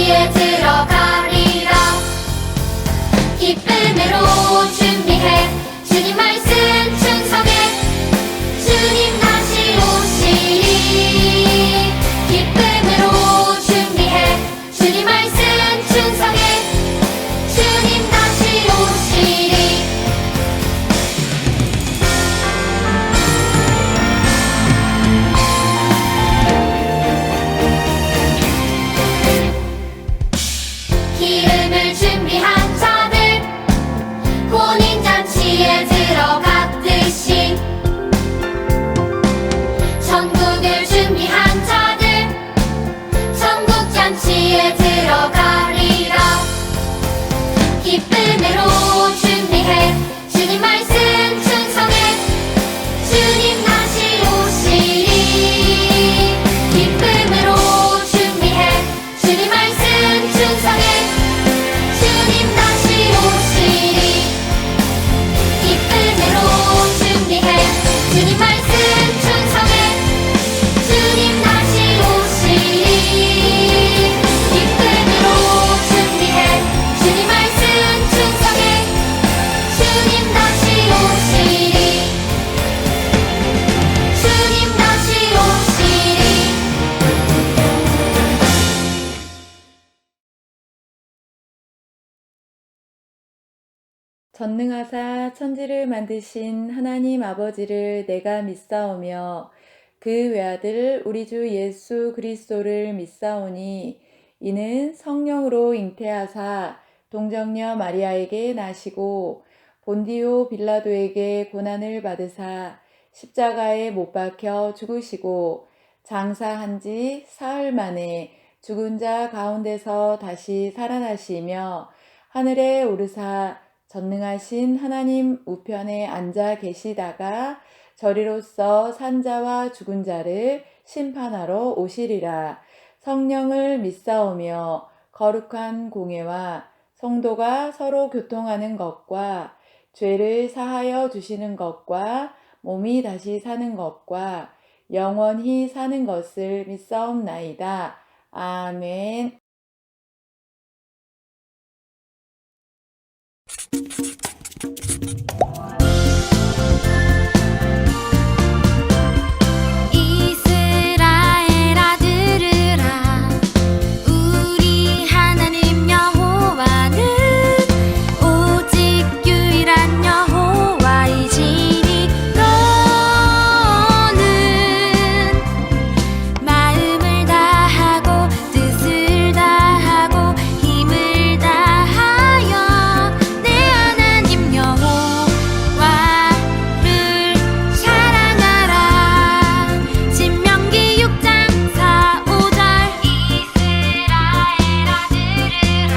잔치에 들어가리라. 기쁨으로 준비해 주님 말씀 충성해 주님 다시 오시리. 기쁨으로 준비해 주님 말씀 충성해 주님 다시 오시리. 기름을 준비한 자들 혼인잔치에 들어갔듯이 천국을 준비한 자들 천국잔치에 들어가리라. 기쁨으로 준비해 주님 말씀 충성해 주님 다시 오시리. 기쁨으로 준비해 주님 말씀 충성해 주님 다시 오시리. 기쁨으로 준비해 주님 말씀 충성해 주님 다시 오시리. 기쁨으로 준비해 주님 말씀 충성해 주님 다시 오시리. 주님 다시 오시리. 전능하사 천지를 만드신 하나님 아버지를 내가 믿사오며 그 외아들 우리 주 예수 그리스도를 믿사오니 이는 성령으로 잉태하사 동정녀 마리아에게 나시고 본디오 빌라도에게 고난을 받으사 십자가에 못 박혀 죽으시고 장사한 지 사흘 만에 죽은 자 가운데서 다시 살아나시며 하늘에 오르사 전능하신 하나님 우편에 앉아 계시다가 저리로서 산자와 죽은 자를 심판하러 오시리라. 성령을 믿사오며 거룩한 공예와 성도가 서로 교통하는 것과 죄를 사하여 주시는 것과 몸이 다시 사는 것과 영원히 사는 것을 믿사옵나이다. 아멘. 이스라엘아 들으라. 우리 하나님 여호와는 오직 유일한 여호와이시니 너는 마음을 다하고 뜻을 다하고 힘을 다하여 내 하나님 여호와를 사랑하라. 신명기 6장 4, 5절. 이스라엘아 들으라.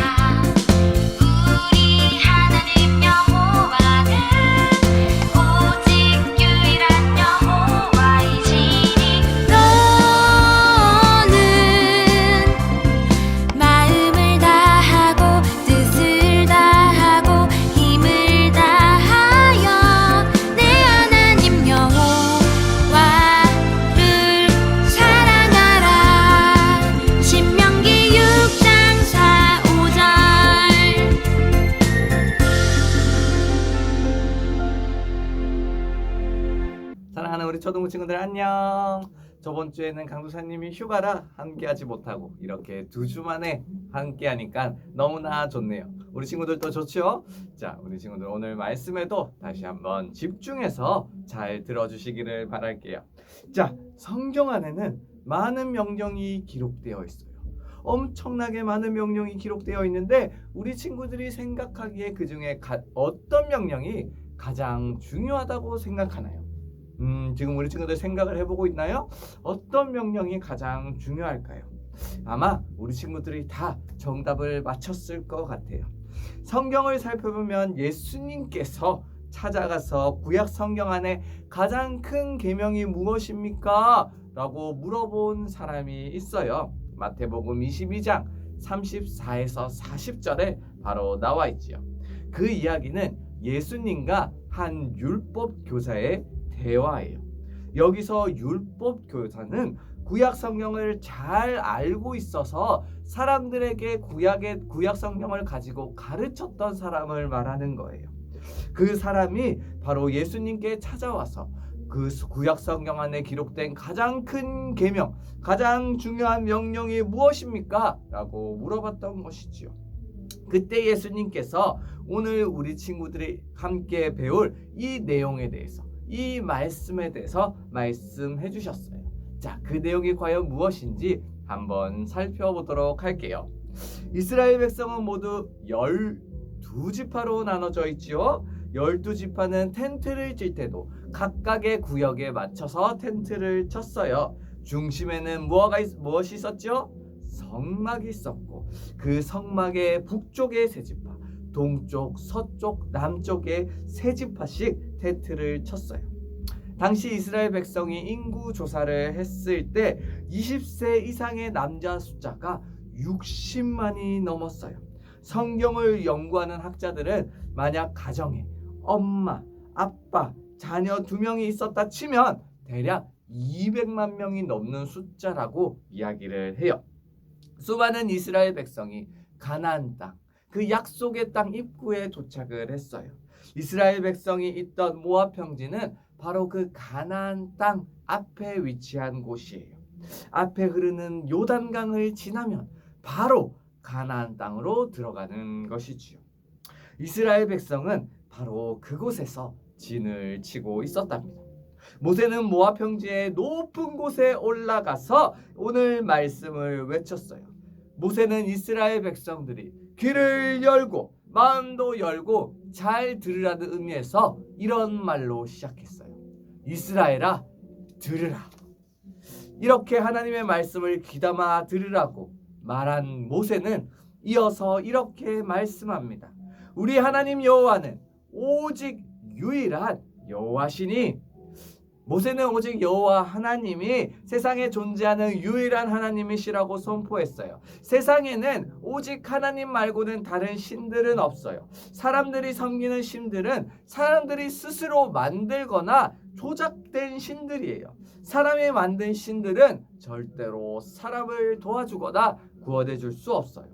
우리 하나님 여호와는 오직 유일한 여호와이시니 너는 마음을 다하고 뜻을 다하고 힘을 다하여 내 하나님 여호와를 사랑하라. 신명기 6장 4, 5절. 사랑하는 우리 초등부 친구들 안녕. 저번 주에는 강도사님이 휴가라 함께하지 못하고 이렇게 2주 만에 함께하니까 너무나 좋네요. 우리 친구들도 좋죠? 자, 우리 친구들 오늘 말씀에도 다시 한번 집중해서 잘 들어주시기를 바랄게요. 자, 성경 안에는 많은 명령이 기록되어 있어요. 엄청나게 많은 명령이 기록되어 있는데 우리 친구들이 생각하기에 그 중에 어떤 명령이 가장 중요하다고 생각하나요? 지금 우리 친구들 생각을 해보고 있나요? 어떤 명령이 가장 중요할까요? 아마 우리 친구들이 다 정답을 맞췄을 것 같아요. 성경을 살펴보면 예수님께서 찾아가서 구약 성경 안에 가장 큰 계명이 무엇입니까? 라고 물어본 사람이 있어요. 마태복음 22장 34에서 40절에 바로 나와 있지요. 그 이야기는 예수님과 한 율법 교사의 대화예요. 여기서 율법 교사는 구약 성경을 잘 알고 있어서 사람들에게 구약 성경을 가지고 가르쳤던 사람을 말하는 거예요. 그 사람이 바로 예수님께 찾아와서 그 구약 성경 안에 기록된 가장 큰 계명, 가장 중요한 명령이 무엇입니까? 라고 물어봤던 것이지요. 그때 예수님께서 오늘 우리 친구들이 함께 배울 이 내용에 대해서, 이 말씀에 대해서 말씀해 주셨어요. 자, 그 내용이 과연 무엇인지 한번 살펴보도록 할게요. 이스라엘 백성은 모두 12지파로 나눠져 있지요. 12지파는 텐트를 칠 때도 각각의 구역에 맞춰서 텐트를 쳤어요. 중심에는 무엇이 있었죠? 성막이 있었고, 그 성막의 북쪽에 3지파, 동쪽, 서쪽, 남쪽에 3지파씩 텐트를 쳤어요. 당시 이스라엘 백성이 인구 조사를 했을 때 20세 이상의 남자 숫자가 60만이 넘었어요. 성경을 연구하는 학자들은 만약 가정에 엄마, 아빠, 자녀 2명이 있었다 치면 대략 200만 명이 넘는 숫자라고 이야기를 해요. 수많은 이스라엘 백성이 가나안 땅, 그 약속의 땅 입구에 도착을 했어요. 이스라엘 백성이 있던 모압 평지는 바로 그 가나안 땅 앞에 위치한 곳이에요. 앞에 흐르는 요단강을 지나면 바로 가나안 땅으로 들어가는 것이지요. 이스라엘 백성은 바로 그곳에서 진을 치고 있었답니다. 모세는 모압 평지의 높은 곳에 올라가서 오늘 말씀을 외쳤어요. 모세는 이스라엘 백성들이 귀를 열고 마음도 열고 잘 들으라는 의미에서 이런 말로 시작했어요. 이스라엘아, 들으라. 이렇게 하나님의 말씀을 귀담아 들으라고 말한 모세는 이어서 이렇게 말씀합니다. 우리 하나님 여호와는 오직 유일한 여호와시니. 모세는 오직 여호와 하나님이 세상에 존재하는 유일한 하나님이시라고 선포했어요. 세상에는 오직 하나님 말고는 다른 신들은 없어요. 사람들이 섬기는 신들은 사람들이 스스로 만들거나 조작된 신들이에요. 사람이 만든 신들은 절대로 사람을 도와주거나 구원해 줄 수 없어요.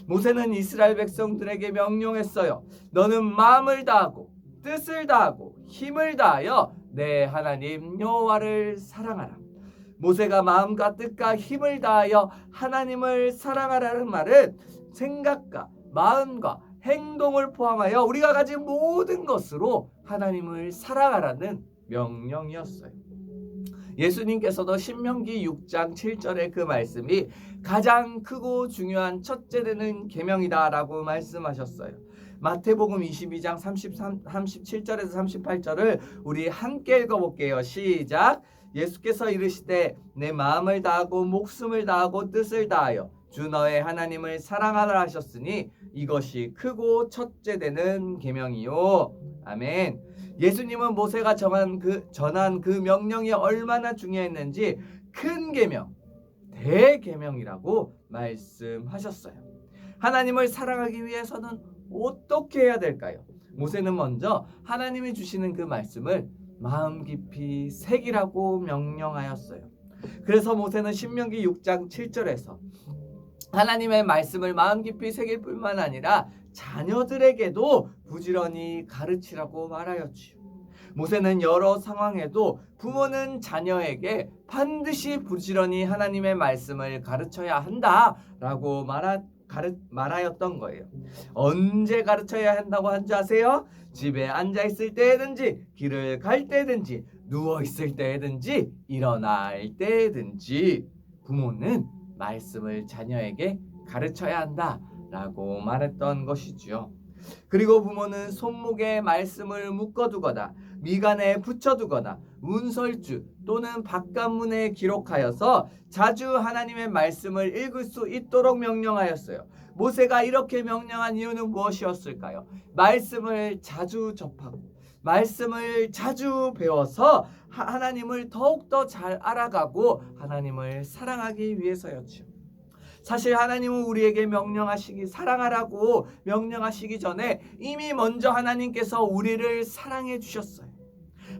모세는 이스라엘 백성들에게 명령했어요. 너는 마음을 다하고 뜻을 다하고 힘을 다하여 내 하나님 여호와를 사랑하라. 모세가 마음과 뜻과 힘을 다하여 하나님을 사랑하라는 말은 생각과 마음과 행동을 포함하여 우리가 가진 모든 것으로 하나님을 사랑하라는 명령이었어요. 예수님께서도 신명기 6장 7절의 그 말씀이 가장 크고 중요한 첫째 되는 계명이다 라고 말씀하셨어요. 마태복음 22장 37절에서 38절을 우리 함께 읽어볼게요. 시작. 예수께서 이르시되 내 마음을 다하고 목숨을 다하고 뜻을 다하여 주 너의 하나님을 사랑하라 하셨으니 이것이 크고 첫째 되는 계명이요. 아멘. 예수님은 모세가 전한 그 명령이 얼마나 중요했는지 큰 계명, 대계명이라고 말씀하셨어요. 하나님을 사랑하기 위해서는 어떻게 해야 될까요? 모세는 먼저 하나님이 주시는 그 말씀을 마음 깊이 새기라고 명령하였어요. 그래서 모세는 신명기 6장 7절에서 하나님의 말씀을 마음 깊이 새길 뿐만 아니라 자녀들에게도 부지런히 가르치라고 말하였지요. 모세는 여러 상황에도 부모는 자녀에게 반드시 부지런히 하나님의 말씀을 가르쳐야 한다라고 말하였던 거예요. 언제 가르쳐야 한다고 한 줄 아세요? 집에 앉아있을 때든지 길을 갈 때든지 누워있을 때든지 일어날 때든지 부모는 말씀을 자녀에게 가르쳐야 한다라고 말했던 것이지요. 그리고 부모는 손목에 말씀을 묶어두거나 미간에 붙여두거나 문설주 또는 바깥문에 기록하여서 자주 하나님의 말씀을 읽을 수 있도록 명령하였어요. 모세가 이렇게 명령한 이유는 무엇이었을까요? 말씀을 자주 접하고 말씀을 자주 배워서 하나님을 더욱더 잘 알아가고 하나님을 사랑하기 위해서였죠. 사실 하나님은 우리에게 사랑하라고 명령하시기 전에 이미 먼저 하나님께서 우리를 사랑해 주셨어요.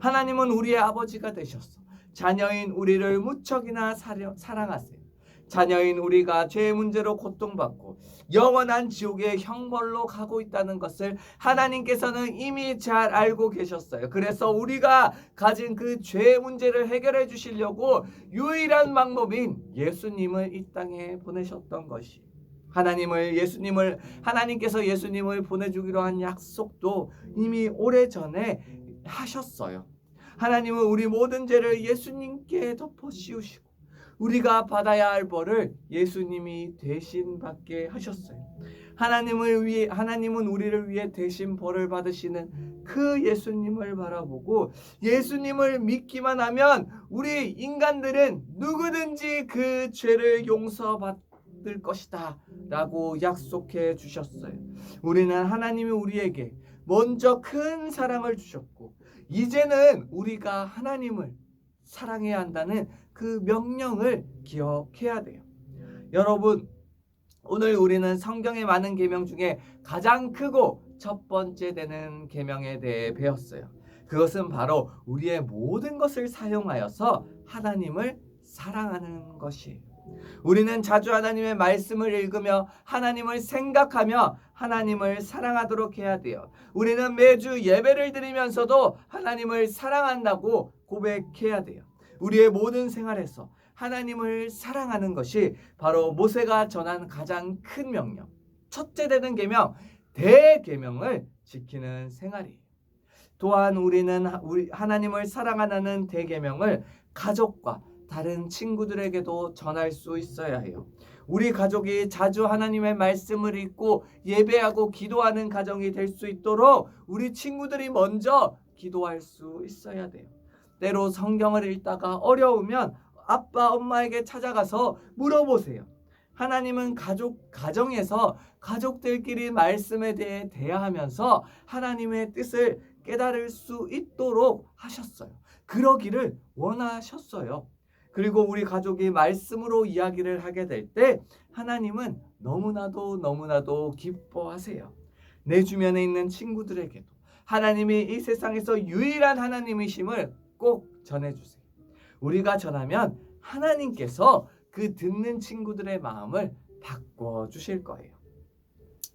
하나님은 우리의 아버지가 되셨어. 자녀인 우리를 무척이나 사랑하세요. 자녀인 우리가 죄의 문제로 고통받고 영원한 지옥의 형벌로 가고 있다는 것을 하나님께서는 이미 잘 알고 계셨어요. 그래서 우리가 가진 그 죄의 문제를 해결해 주시려고 유일한 방법인 예수님을 이 땅에 보내셨던 것이, 하나님께서 예수님을 보내주기로 한 약속도 이미 오래전에 하셨어요. 하나님은 우리 모든 죄를 예수님께 덮어 씌우시고 우리가 받아야 할 벌을 예수님이 대신 받게 하셨어요. 하나님은 우리를 위해 대신 벌을 받으시는 그 예수님을 바라보고 예수님을 믿기만 하면 우리 인간들은 누구든지 그 죄를 용서받을 것이다 라고 약속해 주셨어요. 우리는 하나님이 우리에게 먼저 큰 사랑을 주셨고 이제는 우리가 하나님을 사랑해야 한다는 그 명령을 기억해야 돼요. 여러분, 오늘 우리는 성경의 많은 계명 중에 가장 크고 첫 번째 되는 계명에 대해 배웠어요. 그것은 바로 우리의 모든 것을 사용하여서 하나님을 사랑하는 것이에요. 우리는 자주 하나님의 말씀을 읽으며 하나님을 생각하며 하나님을 사랑하도록 해야 돼요. 우리는 매주 예배를 드리면서도 하나님을 사랑한다고 고백해야 돼요. 우리의 모든 생활에서 하나님을 사랑하는 것이 바로 모세가 전한 가장 큰 명령, 첫째 되는 계명, 대계명을 지키는 생활이에요. 또한 우리는 하나님을 사랑하는 대계명을 가족과 다른 친구들에게도 전할 수 있어야 해요. 우리 가족이 자주 하나님의 말씀을 읽고 예배하고 기도하는 가정이 될 수 있도록 우리 친구들이 먼저 기도할 수 있어야 돼요. 때로 성경을 읽다가 어려우면 아빠, 엄마에게 찾아가서 물어보세요. 하나님은 가정에서 가족들끼리 말씀에 대해 대화하면서 하나님의 뜻을 깨달을 수 있도록 하셨어요. 그러기를 원하셨어요. 그리고 우리 가족이 말씀으로 이야기를 하게 될 때 하나님은 너무나도 기뻐하세요. 내 주변에 있는 친구들에게도 하나님이 이 세상에서 유일한 하나님이심을 꼭 전해주세요. 우리가 전하면 하나님께서 그 듣는 친구들의 마음을 바꿔주실 거예요.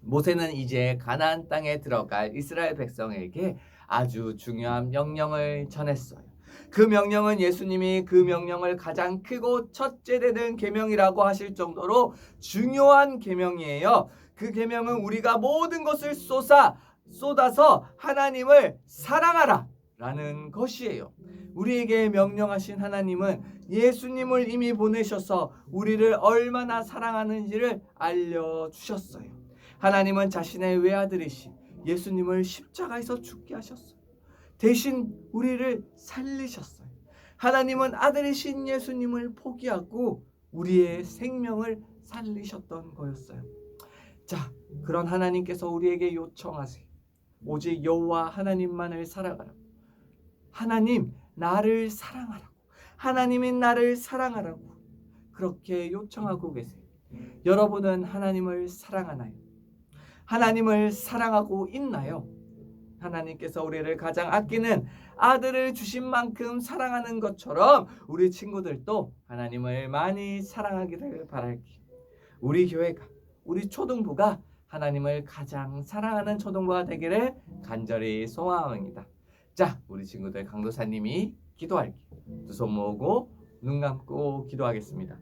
모세는 이제 가나안 땅에 들어갈 이스라엘 백성에게 아주 중요한 명령을 전했어요. 그 명령은 예수님이 그 명령을 가장 크고 첫째 되는 계명이라고 하실 정도로 중요한 계명이에요. 그 계명은 우리가 모든 것을 쏟아서 하나님을 사랑하라 라는 것이에요. 우리에게 명령하신 하나님은 예수님을 이미 보내셔서 우리를 얼마나 사랑하는지를 알려주셨어요. 하나님은 자신의 외아들이신 예수님을 십자가에서 죽게 하셨어요. 대신 우리를 살리셨어요. 하나님은 아들이신 예수님을 포기하고 우리의 생명을 살리셨던 거였어요. 자, 그런 하나님께서 우리에게 요청하세요. 오직 여호와 하나님만을 사랑하라고. 하나님, 나를 사랑하라고. 하나님이 나를 사랑하라고 그렇게 요청하고 계세요. 여러분은 하나님을 사랑하나요? 하나님을 사랑하고 있나요? 하나님께서 우리를 가장 아끼는 아들을 주신 만큼 사랑하는 것처럼 우리 친구들도 하나님을 많이 사랑하기를 바랄게요. 우리 교회가, 우리 초등부가 하나님을 가장 사랑하는 초등부가 되기를 간절히 소망합니다. 자, 우리 친구들 강도사님이 기도할게요. 두 손 모으고 눈 감고 기도하겠습니다.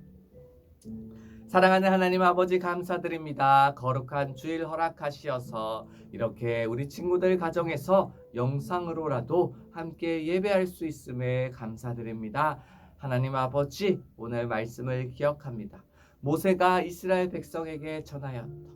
사랑하는 하나님 아버지 감사드립니다. 거룩한 주일 허락하시어서 이렇게 우리 친구들 가정에서 영상으로라도 함께 예배할 수 있음에 감사드립니다. 하나님 아버지, 오늘 말씀을 기억합니다. 모세가 이스라엘 백성에게 전하였던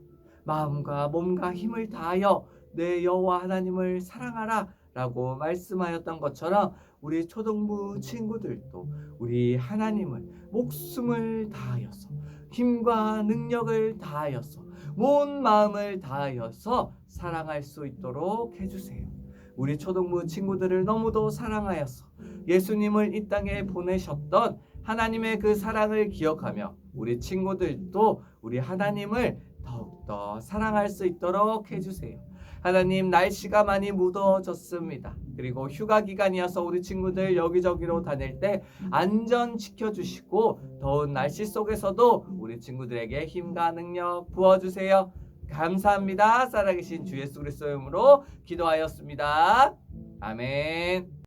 마음과 몸과 힘을 다하여 내 여호와 하나님을 사랑하라 라고 말씀하였던 것처럼 우리 초등부 친구들도 우리 하나님을 목숨을 다하여서 힘과 능력을 다하여서 온 마음을 다하여서 사랑할 수 있도록 해주세요. 우리 초등부 친구들을 너무도 사랑하여서 예수님을 이 땅에 보내셨던 하나님의 그 사랑을 기억하며 우리 친구들도 우리 하나님을 더욱더 사랑할 수 있도록 해주세요. 하나님, 날씨가 많이 무더워졌습니다. 그리고 휴가 기간이어서 우리 친구들 여기저기로 다닐 때 안전 지켜주시고 더운 날씨 속에서도 우리 친구들에게 힘과 능력 부어주세요. 감사합니다. 살아계신 주 예수 그리스도의 이름으로 기도하였습니다. 아멘.